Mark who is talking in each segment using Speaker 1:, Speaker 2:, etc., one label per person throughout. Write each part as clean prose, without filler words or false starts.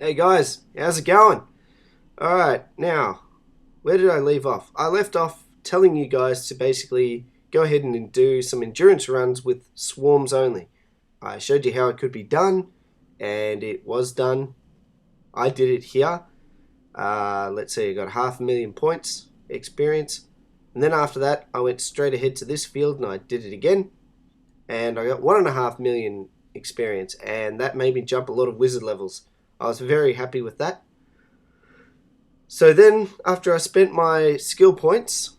Speaker 1: Hey guys, how's it going? Alright, now, where did I leave off? I left off telling you guys to basically go ahead and do some endurance runs with swarms only. I showed you how it could be done, and it was done. I did it here. Let's see, I got 500,000 points experience. And then after that, I went straight ahead to this field and I did it again. And I got 1.5 million experience, and that made me jump a lot of wizard levels. I was very happy with that. So then, after I spent my skill points,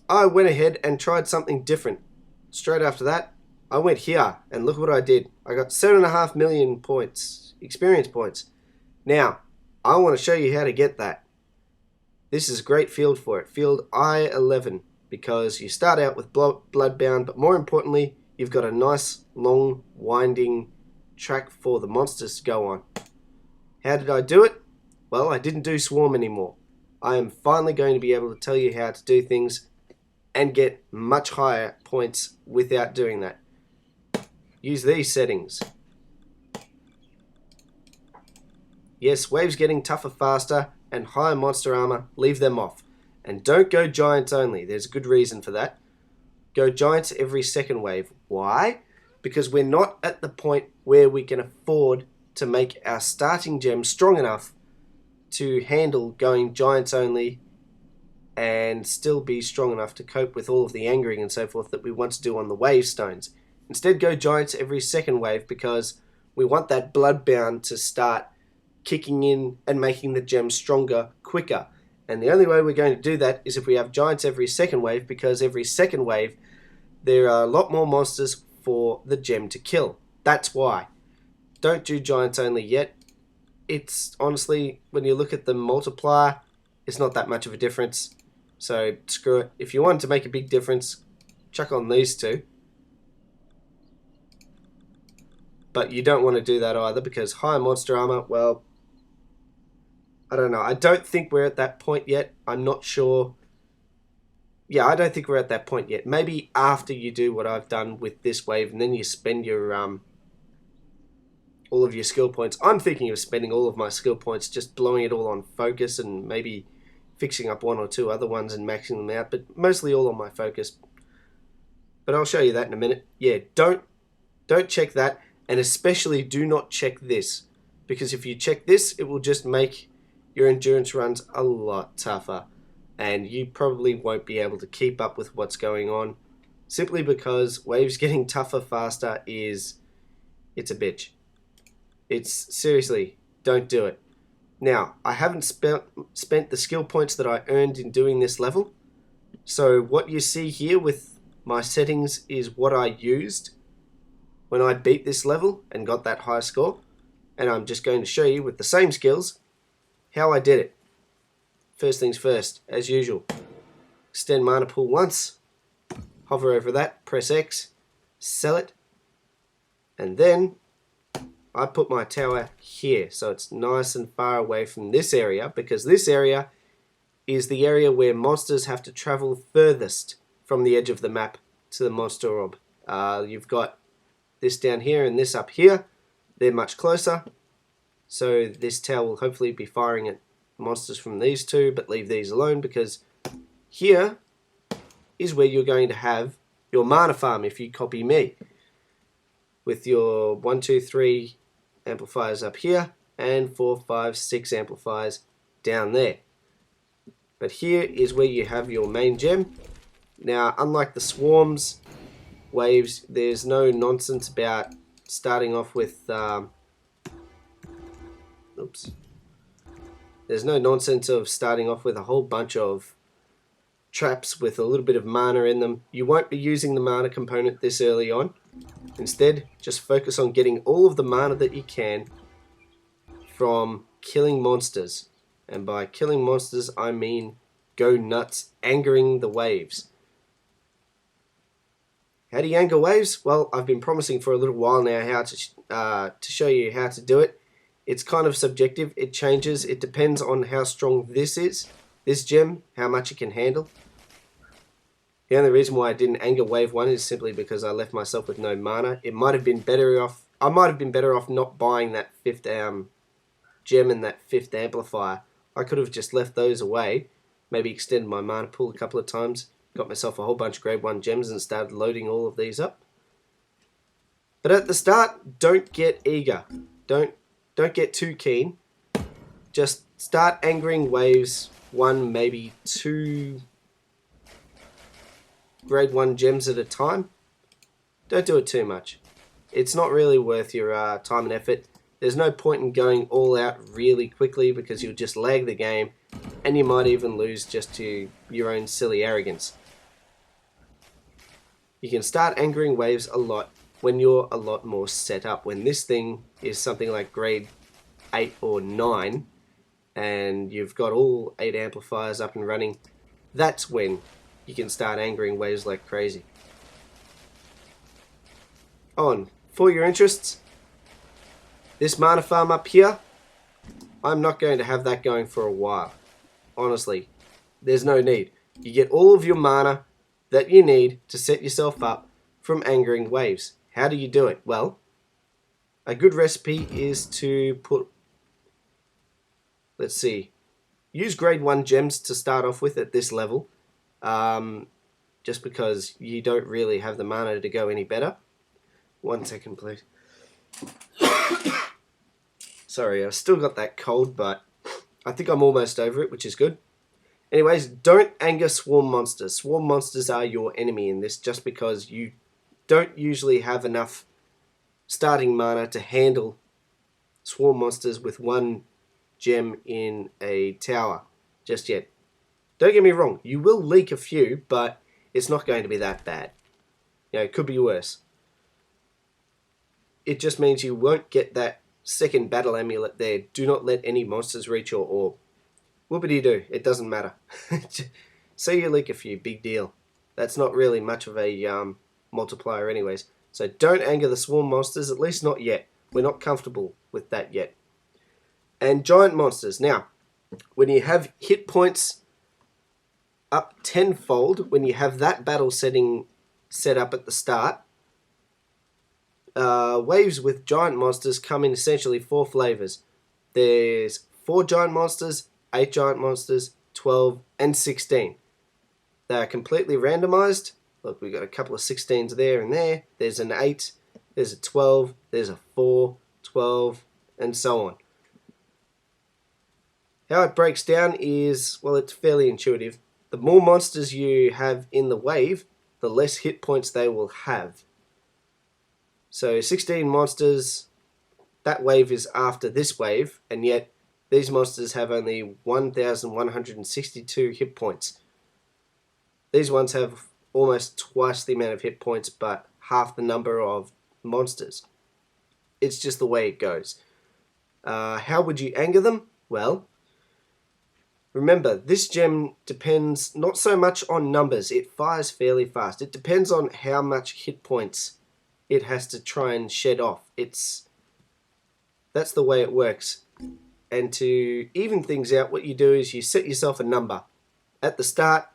Speaker 1: I went ahead and tried something different. Straight after that, I went here, and look what I did. I got 7.5 million points, experience points. Now, I want to show you how to get that. This is a great field for it, field I11, because you start out with Bloodbound, but more importantly, you've got a nice, long, winding track for the monsters to go on. How did I do it? Well, I didn't do Swarm anymore. I am finally going to be able to tell you how to do things and get much higher points without doing that. Use these settings. Yes, waves getting tougher faster and higher monster armor, leave them off. And don't go giants only, there's a good reason for that. Go giants every second wave. Why? Because we're not at the point where we can afford to make our starting gem strong enough to handle going giants only and still be strong enough to cope with all of the angering and so forth that we want to do on the wave stones. Instead, go giants every second wave because we want that bloodbound to start kicking in and making the gem stronger quicker. And the only way we're going to do that is if we have giants every second wave, because every second wave there are a lot more monsters for the gem to kill. That's why. Don't do giants only yet. It's honestly, when you look at the multiplier, it's not that much of a difference. So screw it. If you want to make a big difference, chuck on these two. But you don't want to do that either, because higher monster armor, well, I don't know. I don't think we're at that point yet. I'm not sure. Yeah, I don't think we're at that point yet. Maybe after you do what I've done with this wave, and then you spend your all of your skill points. I'm thinking of spending all of my skill points just blowing it all on focus and maybe fixing up one or two other ones and maxing them out, but mostly all on my focus. But I'll show you that in a minute. Yeah, don't check that, and especially do not check this, because if you check this, it will just make your endurance runs a lot tougher, and you probably won't be able to keep up with what's going on, simply because waves getting tougher faster it's a bitch. It's seriously, don't do it. Now, I haven't spent the skill points that I earned in doing this level. So what you see here with my settings is what I used when I beat this level and got that high score. And I'm just going to show you with the same skills how I did it. First things first, as usual. Extend mana pool once. Hover over that, press X, sell it. And then I put my tower here, so it's nice and far away from this area, because this area is the area where monsters have to travel furthest from the edge of the map to the monster orb. You've got this down here and this up here. They're much closer, so this tower will hopefully be firing at monsters from these two, but leave these alone, because here is where you're going to have your mana farm if you copy me, with your 1, 2, 3 amplifiers up here and 4, 5, 6 amplifiers down there. But here is where you have your main gem. Now, unlike the swarms waves, there's no nonsense about starting off with there's no nonsense of starting off with a whole bunch of traps with a little bit of mana in them. You won't be using the mana component this early on. Instead, just focus on getting all of the mana that you can from killing monsters. And by killing monsters, I mean go nuts, angering the waves. How do you anger waves? Well, I've been promising for a little while now how to show you how to do it. It's kind of subjective. It changes. It depends on how strong this is, this gem, how much it can handle. The only reason why I didn't anger wave 1 is simply because I left myself with no mana. I might have been better off not buying that fifth gem and that 5th amplifier. I could have just left those away, maybe extended my mana pool a couple of times, got myself a whole bunch of grade 1 gems and started loading all of these up. But at the start, don't get eager. Don't get too keen. Just start angering waves 1, maybe 2 grade 1 gems at a time. Don't do it too much. It's not really worth your time and effort. There's no point in going all out really quickly because you'll just lag the game and you might even lose just to your own silly arrogance. You can start angering waves a lot when you're a lot more set up. When this thing is something like grade 8 or 9 and you've got all 8 amplifiers up and running, that's when you can start angering waves like crazy. For your interests, this mana farm up here, I'm not going to have that going for a while. Honestly, there's no need. You get all of your mana that you need to set yourself up from angering waves. How do you do it? Well, a good recipe is to put, let's see, use grade 1 gems to start off with at this level, just because you don't really have the mana to go any better. 1 second, please. Sorry, I've still got that cold, but I think I'm almost over it, which is good. Anyways, don't anger swarm monsters. Swarm monsters are your enemy in this just because you don't usually have enough starting mana to handle swarm monsters with 1 gem in a tower just yet. Don't get me wrong, you will leak a few, but it's not going to be that bad. You know, it could be worse. It just means you won't get that second battle amulet there. Do not let any monsters reach your orb. Whoopity-doo, it doesn't matter. Say you leak a few, big deal. That's not really much of a multiplier anyways. So don't anger the swarm monsters, at least not yet. We're not comfortable with that yet. And giant monsters. Now, when you have hit points up tenfold, when you have that battle setting set up at the start, waves with giant monsters come in essentially 4 flavors. There's 4 giant monsters, 8 giant monsters, 12, and 16. They are completely randomized. Look, we've got a couple of 16s there and there. There's an 8, there's a 12, there's a 4, 12, and so on. How it breaks down is, well, it's fairly intuitive. The more monsters you have in the wave, the less hit points they will have. So 16 monsters, that wave is after this wave, and yet these monsters have only 1,162 hit points. These ones have almost twice the amount of hit points, but half the number of monsters. It's just the way it goes. How would you anger them? Well, remember, this gem depends not so much on numbers. It fires fairly fast. It depends on how much hit points it has to try and shed off. That's the way it works. And to even things out, what you do is you set yourself a number. At the start,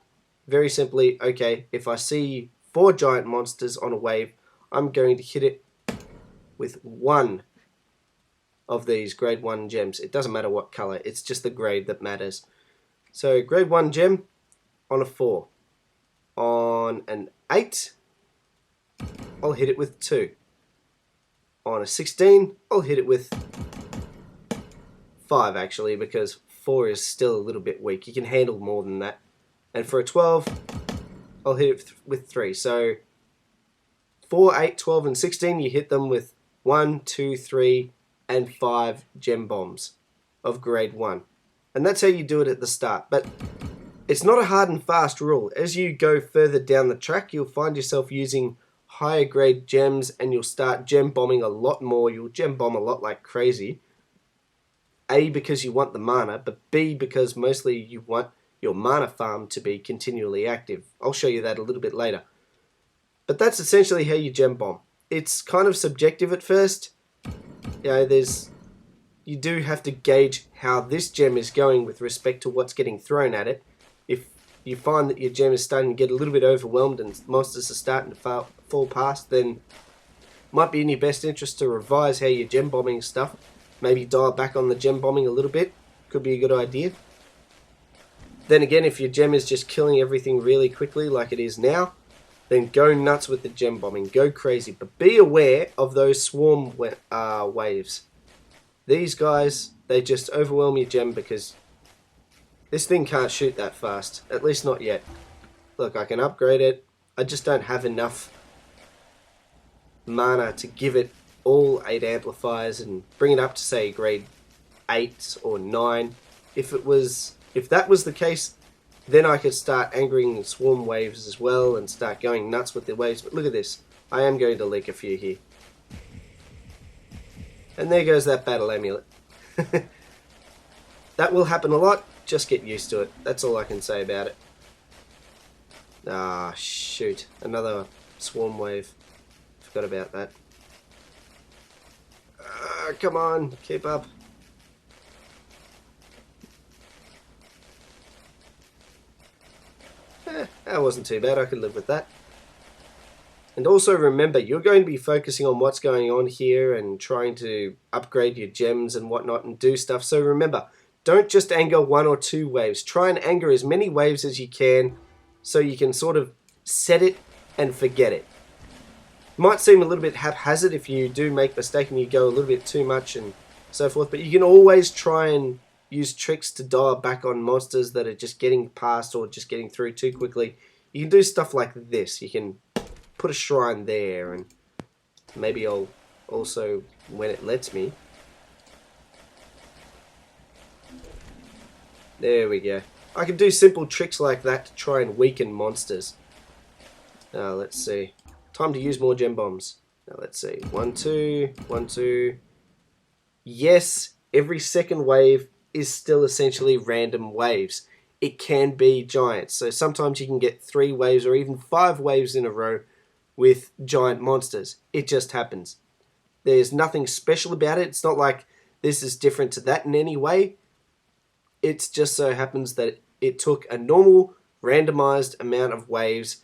Speaker 1: very simply, okay, if I see 4 giant monsters on a wave, I'm going to hit it with 1 of these grade 1 gems. It doesn't matter what color, it's just the grade that matters. So grade 1 gem on a 4. On an 8, I'll hit it with 2. On a 16, I'll hit it with 5 actually, because 4 is still a little bit weak. You can handle more than that. And for a 12, I'll hit it with 3. So 4, 8, 12, and 16, you hit them with 1, 2, 3, and 5 gem bombs of grade 1. And that's how you do it at the start. But it's not a hard and fast rule. As you go further down the track, you'll find yourself using higher grade gems and you'll start gem bombing a lot more. You'll gem bomb a lot like crazy. A, because you want the mana, but B, because mostly you want your mana farm to be continually active. I'll show you that a little bit later. But that's essentially how you gem bomb. It's kind of subjective at first. You know, you do have to gauge how this gem is going with respect to what's getting thrown at it. If you find that your gem is starting to get a little bit overwhelmed and monsters are starting to fall past, then it might be in your best interest to revise how you're gem bombing stuff. maybe dial back on the gem bombing a little bit. Could be a good idea. Then again, if your gem is just killing everything really quickly like it is now, then go nuts with the gem bombing. Go crazy. But be aware of those swarm waves. These guys, they just overwhelm your gem because this thing can't shoot that fast. At least not yet. Look, I can upgrade it. I just don't have enough mana to give it all 8 amplifiers and bring it up to, say, grade 8 or 9. If that was the case, then I could start angering swarm waves as well and start going nuts with the waves. But look at this. I am going to leak a few here. And there goes that battle amulet. That will happen a lot. Just get used to it. That's all I can say about it. Ah, shoot. Another swarm wave. Forgot about that. Come on. Keep up. That wasn't too bad. I could live with that. And also remember, you're going to be focusing on what's going on here and trying to upgrade your gems and whatnot and do stuff. So remember, don't just anger 1 or 2 waves. Try and anger as many waves as you can so you can sort of set it and forget it. Might seem a little bit haphazard if you do make a mistake and you go a little bit too much and so forth, but you can always try and use tricks to dial back on monsters that are just getting past or just getting through too quickly. You can do stuff like this. You can put a shrine there, and maybe I'll also, when it lets me. There we go. I can do simple tricks like that to try and weaken monsters. Now let's see. Time to use more gem bombs. Now let's see. 1, 2, 1, 2. Yes, every second wave is still essentially random waves. It can be giants. So sometimes you can get 3 waves or even 5 waves in a row with giant monsters. It just happens. There's nothing special about it. It's not like this is different to that in any way. It just so happens that it took a normal randomized amount of waves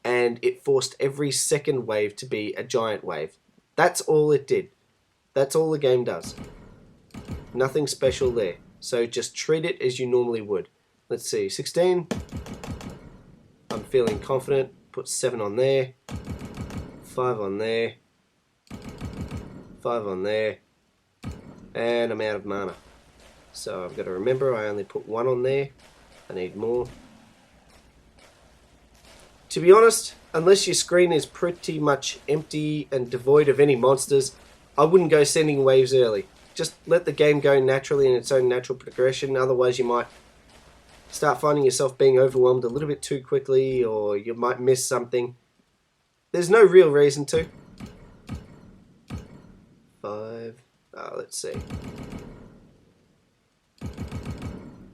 Speaker 1: and it forced every second wave to be a giant wave. That's all it did. That's all the game does. Nothing special there. So just treat it as you normally would. Let's see, 16. I'm feeling confident. Put 7 on there. 5 on there. 5 on there. And I'm out of mana. So I've got to remember I only put 1 on there. I need more. To be honest, unless your screen is pretty much empty and devoid of any monsters, I wouldn't go sending waves early. Just let the game go naturally in its own natural progression. Otherwise you might start finding yourself being overwhelmed a little bit too quickly, or you might miss something. There's no real reason to. 5. Let's see.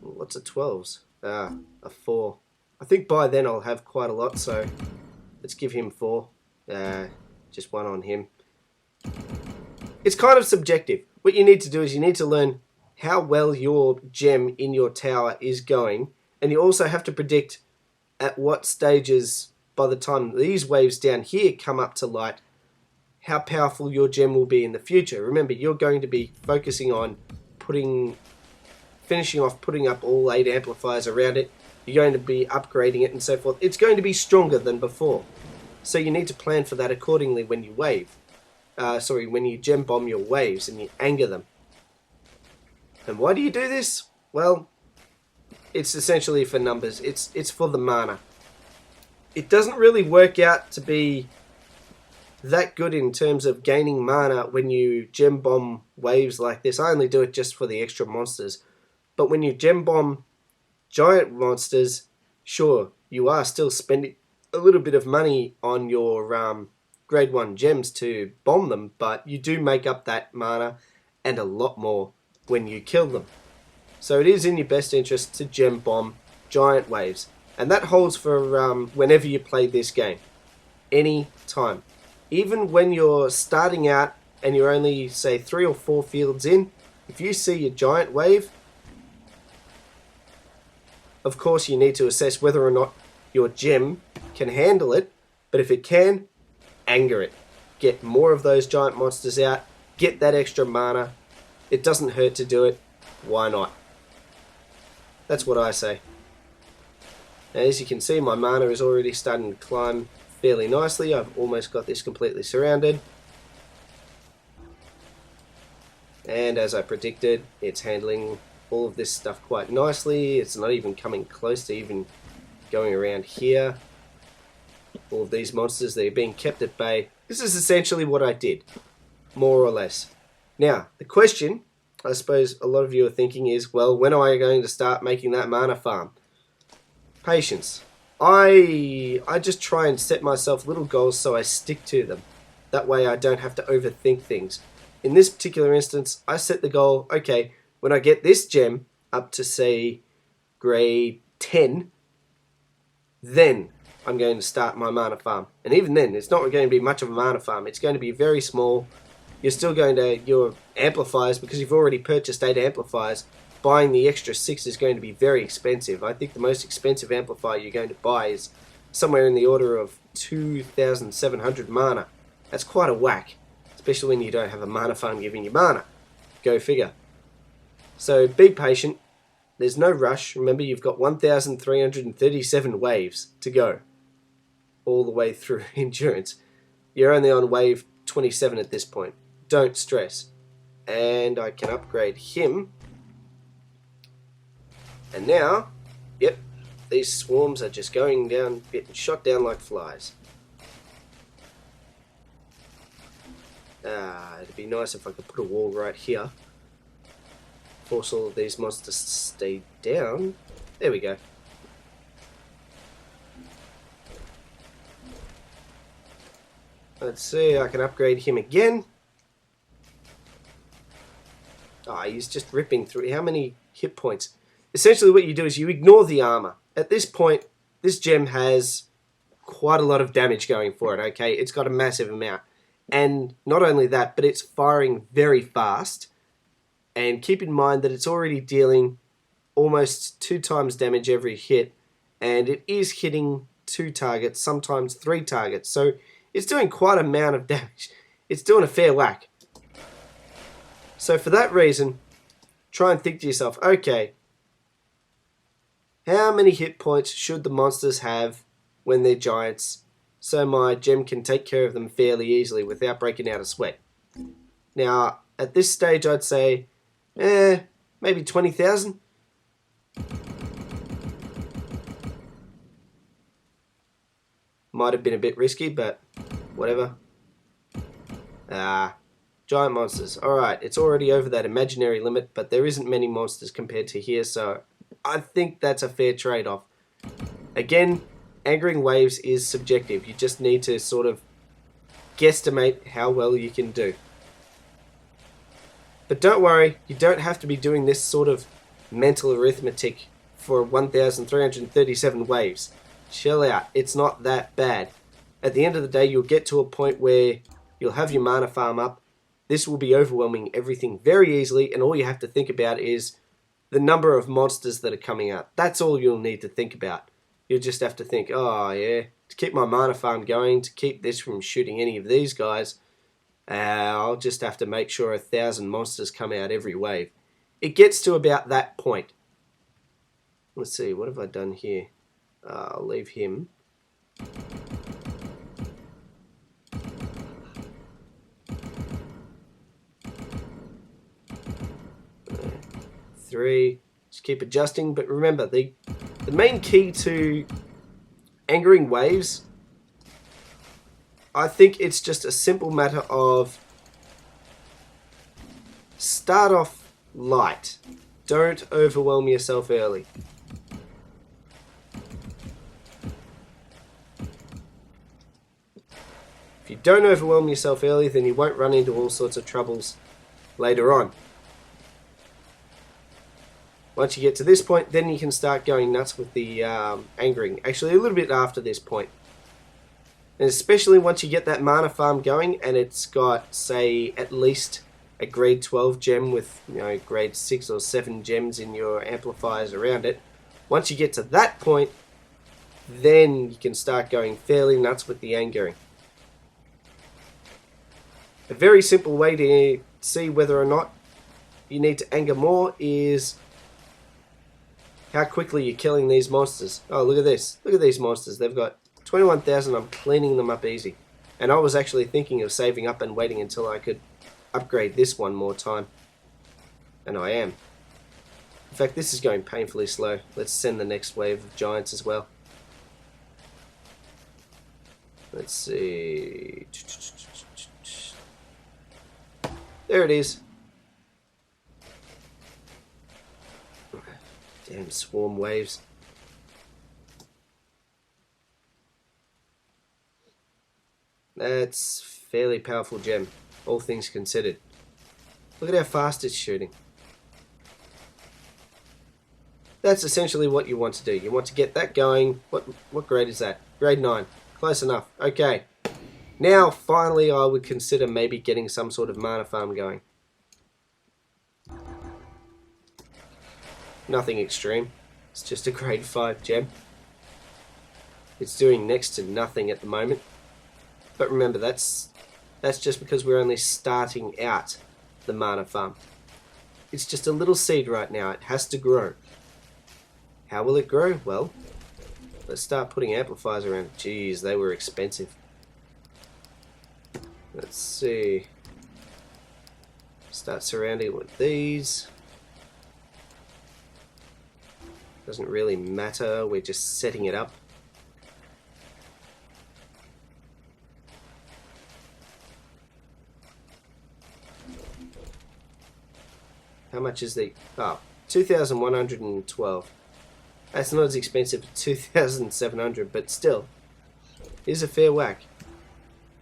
Speaker 1: What's a 12s? A 4. I think by then I'll have quite a lot, so let's give him 4. Just 1 on him. It's kind of subjective. What you need to do is you need to learn how well your gem in your tower is going, and you also have to predict at what stages, by the time these waves down here come up to light, how powerful your gem will be in the future. Remember, you're going to be focusing on finishing off putting up all 8 amplifiers around it. You're going to be upgrading it and so forth. It's going to be stronger than before. So you need to plan for that accordingly when you when you gem bomb your waves and you anger them. And why do you do this? Well, it's essentially for numbers. It's for the mana. It doesn't really work out to be that good in terms of gaining mana when you gem bomb waves like this. I only do it just for the extra monsters. But when you gem bomb giant monsters, sure, you are still spending a little bit of money on your grade 1 gems to bomb them, but you do make up that mana and a lot more when you kill them. So it is in your best interest to gem bomb giant waves. And that holds for whenever you play this game. Any time. Even when you're starting out and you're only, say, 3 or 4 fields in, if you see a giant wave, of course you need to assess whether or not your gem can handle it, but if it can, anger it. Get more of those giant monsters out, get that extra mana, It doesn't hurt to do it. Why not? That's what I say. Now, as you can see, my mana is already starting to climb fairly nicely. I've almost got this completely surrounded. And as I predicted, it's handling all of this stuff quite nicely. It's not even coming close to even going around here. All of these monsters, they're being kept at bay. This is essentially what I did, more or less. Now, the question, I suppose a lot of you are thinking is, well, when am I going to start making that mana farm? Patience. I just try and set myself little goals so I stick to them. That way I don't have to overthink things. In this particular instance, I set the goal, okay, when I get this gem up to, say, grade 10, then I'm going to start my mana farm. And even then, it's not going to be much of a mana farm. It's going to be very small. You're still going to, your amplifiers, because you've already purchased 8 amplifiers, buying the extra 6 is going to be very expensive. I think the most expensive amplifier you're going to buy is somewhere in the order of 2,700 mana. That's quite a whack, especially when you don't have a mana farm giving you mana. Go figure. So be patient. There's no rush. Remember, you've got 1,337 waves to go all the way through endurance. You're only on wave 27 at this point. Don't stress. And I can upgrade him. And now, yep, these swarms are just going down, getting shot down like flies. It'd be nice if I could put a wall right here. Force all of these monsters to stay down. There we go. Let's see, I can upgrade him again. He's just ripping through. How many hit points? Essentially what you do is you ignore the armor. At this point, this gem has quite a lot of damage going for it, okay? It's got a massive amount. And not only that, but it's firing very fast. And keep in mind that it's already dealing almost 2 times damage every hit. And it is hitting 2 targets, sometimes 3 targets. So it's doing quite an amount of damage. It's doing a fair whack. So for that reason, try and think to yourself, okay, how many hit points should the monsters have when they're giants so my gem can take care of them fairly easily without breaking out a sweat? Now, at this stage, I'd say, maybe 20,000. Might have been a bit risky, but whatever. Giant monsters. Alright, it's already over that imaginary limit, but there isn't many monsters compared to here, so I think that's a fair trade-off. Again, angering waves is subjective. You just need to sort of guesstimate how well you can do. But don't worry, you don't have to be doing this sort of mental arithmetic for 1,337 waves. Chill out, it's not that bad. At the end of the day, you'll get to a point where you'll have your mana farm up. This will be overwhelming everything very easily, and all you have to think about is the number of monsters that are coming out. That's all you'll need to think about. You'll just have to think, oh yeah, to keep my mana farm going, to keep this from shooting any of these guys, I'll just have to make sure 1,000 monsters come out every wave. It gets to about that point. Let's see, what have I done here? I'll leave him. Three. Just keep adjusting, but remember, the main key to angering waves, I think it's just a simple matter of start off light. Don't overwhelm yourself early. If you don't overwhelm yourself early, then you won't run into all sorts of troubles later on. Once you get to this point, then you can start going nuts with the angering. Actually, a little bit after this point. And especially once you get that mana farm going and it's got, say, at least a grade 12 gem with, grade 6 or 7 gems in your amplifiers around it. Once you get to that point, then you can start going fairly nuts with the angering. A very simple way to see whether or not you need to anger more is how quickly you're killing these monsters. Oh, look at this. Look at these monsters. They've got 21,000. I'm cleaning them up easy. And I was actually thinking of saving up and waiting until I could upgrade this one more time. And I am. In fact, this is going painfully slow. Let's send the next wave of giants as well. Let's see. There it is. Damn swarm waves. That's fairly powerful gem, all things considered. Look at how fast it's shooting. That's essentially what you want to do. You want to get that going. What grade is that? Grade 9. Close enough. Okay. Now, finally, I would consider maybe getting some sort of mana farm going. Nothing extreme. It's just a grade 5 gem. It's doing next to nothing at the moment. But remember, that's just because we're only starting out the mana farm. It's just a little seed right now. It has to grow. How will it grow? Well, let's start putting amplifiers around. Jeez, they were expensive. Let's see. Start surrounding it with these. Doesn't really matter, we're just setting it up. How much is the... Oh, 2,112. That's not as expensive as 2,700, but still, is a fair whack.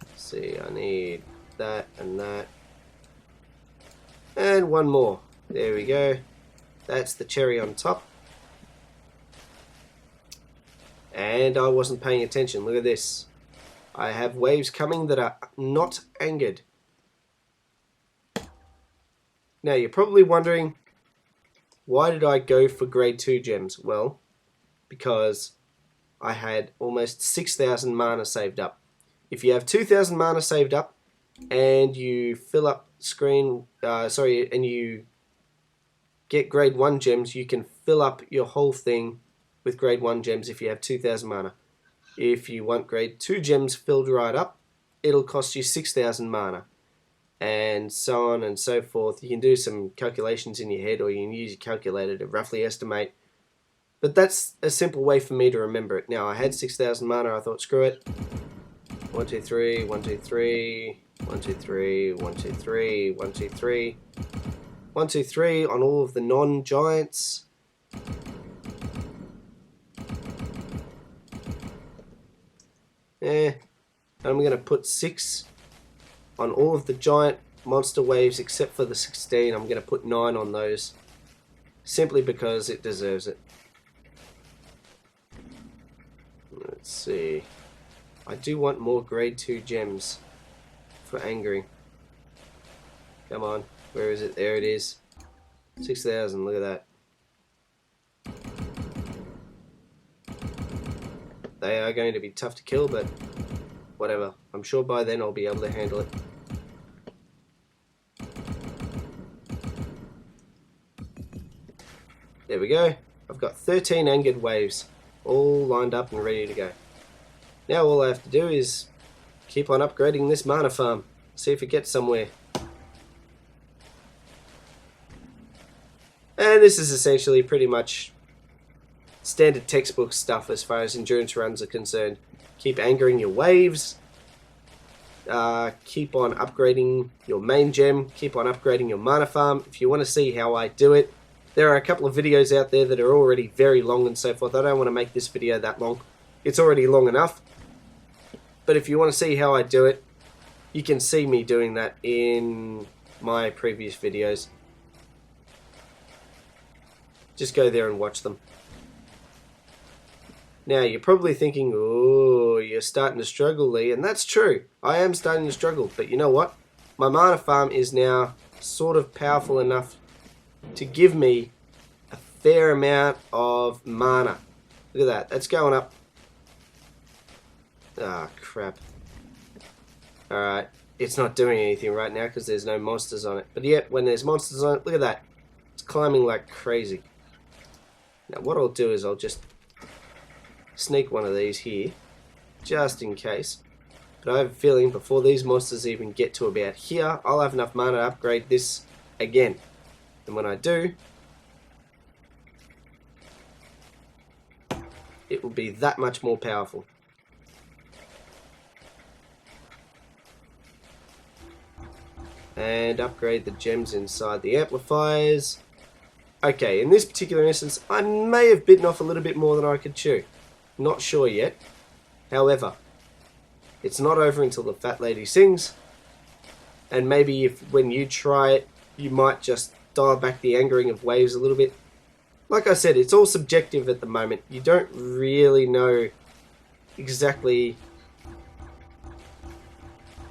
Speaker 1: Let's see, I need that and that. And one more. There we go. That's the cherry on top. And I wasn't paying attention. Look at this. I have waves coming that are not angered. Now, you're probably wondering, why did I go for grade 2 gems? Well, because I had almost 6,000 mana saved up. If you have 2,000 mana saved up and you fill up and you get grade 1 gems, you can fill up your whole thing with grade 1 gems if you have 2,000 mana. If you want grade 2 gems filled right up, it'll cost you 6,000 mana. And so on and so forth. You can do some calculations in your head, or you can use your calculator to roughly estimate. But that's a simple way for me to remember it. Now, I had 6,000 mana, I thought, screw it. 1, 2, 3, 1, 2, 3, 1, 2, 3, 1, 2, 3, 1, 2, 3. 1, 2, 3 on all of the non-giants. And I'm going to put 6 on all of the giant monster waves except for the 16. I'm going to put 9 on those simply because it deserves it. Let's see. I do want more grade 2 gems for angering. Come on. Where is it? There it is. 6,000. Look at that. They are going to be tough to kill, but whatever. I'm sure by then I'll be able to handle it. There we go. I've got 13 angered waves all lined up and ready to go. Now all I have to do is keep on upgrading this mana farm. See if it gets somewhere. And this is essentially pretty much standard textbook stuff as far as endurance runs are concerned. Keep angering your waves. Keep on upgrading your main gem. Keep on upgrading your mana farm. If you want to see how I do it, there are a couple of videos out there that are already very long and so forth. I don't want to make this video that long. It's already long enough. But if you want to see how I do it, you can see me doing that in my previous videos. Just go there and watch them. Now, you're probably thinking, oh, you're starting to struggle, Lee. And that's true. I am starting to struggle. But you know what? My mana farm is now sort of powerful enough to give me a fair amount of mana. Look at that. That's going up. Ah, crap. Alright. it's not doing anything right now because there's no monsters on it. But yet, when there's monsters on it, look at that. It's climbing like crazy. Now what I'll do is I'll just sneak one of these here, just in case. But I have a feeling before these monsters even get to about here, I'll have enough mana to upgrade this again. And when I do, it will be that much more powerful. And upgrade the gems inside the amplifiers. Okay, in this particular instance, I may have bitten off a little bit more than I could chew. Not sure yet. However, it's not over until the fat lady sings. And maybe if when you try it, you might just dial back the angering of waves a little bit. Like I said, it's all subjective at the moment. You don't really know exactly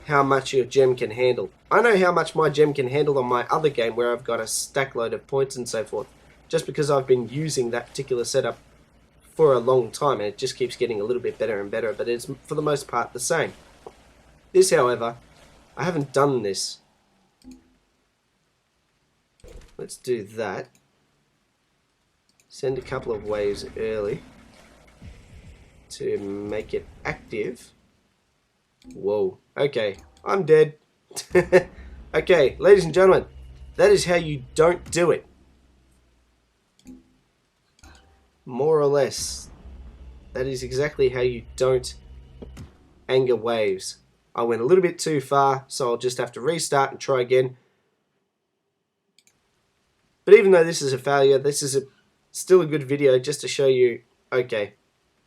Speaker 1: how much your gem can handle. I know how much my gem can handle on my other game where I've got a stack load of points and so forth. Just because I've been using that particular setup for a long time and it just keeps getting a little bit better and better, but it's for the most part the same. This, however, I haven't done this. Let's do that. Send a couple of waves early to make it active. Whoa, okay, I'm dead. Okay, ladies and gentlemen, that is how you don't do it. More or less, that is exactly how you don't anger waves. I went a little bit too far, so I'll just have to restart and try again. But even though this is a failure, this is still a good video just to show you, okay,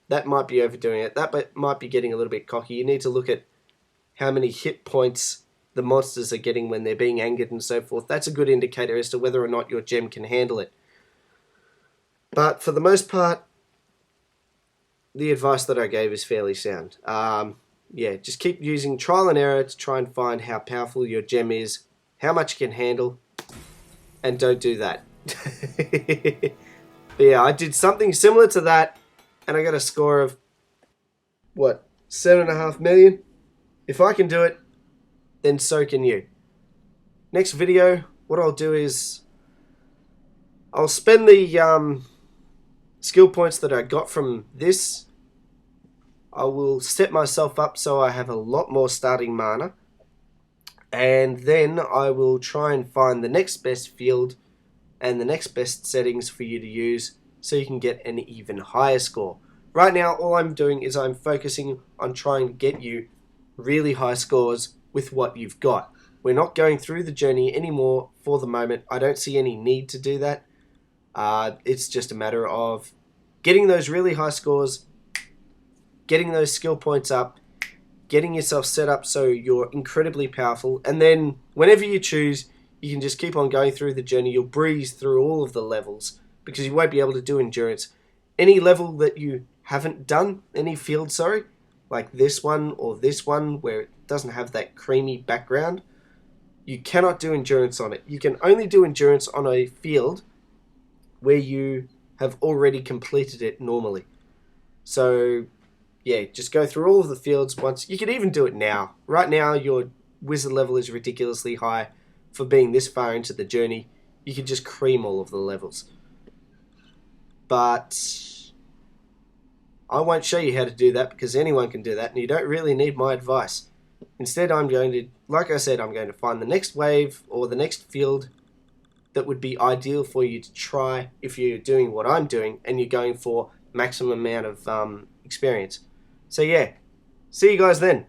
Speaker 1: that might be overdoing it. That might be getting a little bit cocky. You need to look at how many hit points the monsters are getting when they're being angered and so forth. That's a good indicator as to whether or not your gem can handle it. But for the most part, the advice that I gave is fairly sound. Yeah, just keep using trial and error to try and find how powerful your gem is, how much it can handle, and don't do that. But yeah, I did something similar to that, and I got a score of, what, 7.5 million? If I can do it, then so can you. Next video, what I'll do is I'll spend the skill points that I got from this. I will set myself up so I have a lot more starting mana, and then I will try and find the next best field and the next best settings for you to use so you can get an even higher score. Right now, all I'm doing is I'm focusing on trying to get you really high scores with what you've got. We're not going through the journey anymore for the moment. I don't see any need to do that. It's just a matter of getting those really high scores, getting those skill points up, getting yourself set up so you're incredibly powerful, and then whenever you choose, you can just keep on going through the journey. You'll breeze through all of the levels because you won't be able to do endurance. Any level that you haven't done, any field, sorry, like this one or this one where it doesn't have that creamy background, you cannot do endurance on it. You can only do endurance on a field where you have already completed it normally. So yeah, just go through all of the fields once. You can even do it now. Right now, your wizard level is ridiculously high for being this far into the journey. You can just cream all of the levels. But I won't show you how to do that because anyone can do that, and you don't really need my advice. Instead, I'm going to, like I said, I'm going to find the next wave or the next field that would be ideal for you to try if you're doing what I'm doing and you're going for maximum amount of experience. So yeah, see you guys then.